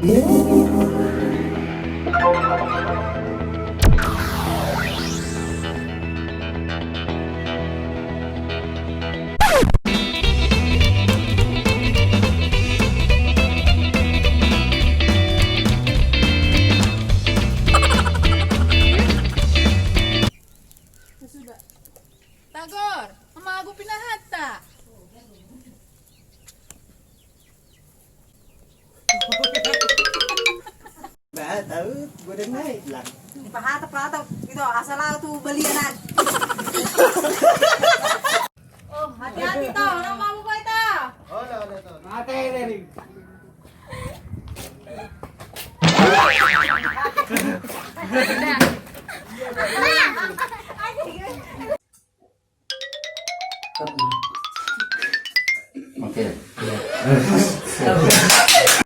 Tagor, umago pinahata. Ba, tahu, gudang naik lang. Pahatap-hatap. Ito, asala ito balianan. Oh, hati-hati to. Anong mabubuhay ito? Hola, hola, to. Ate, rin. Okay.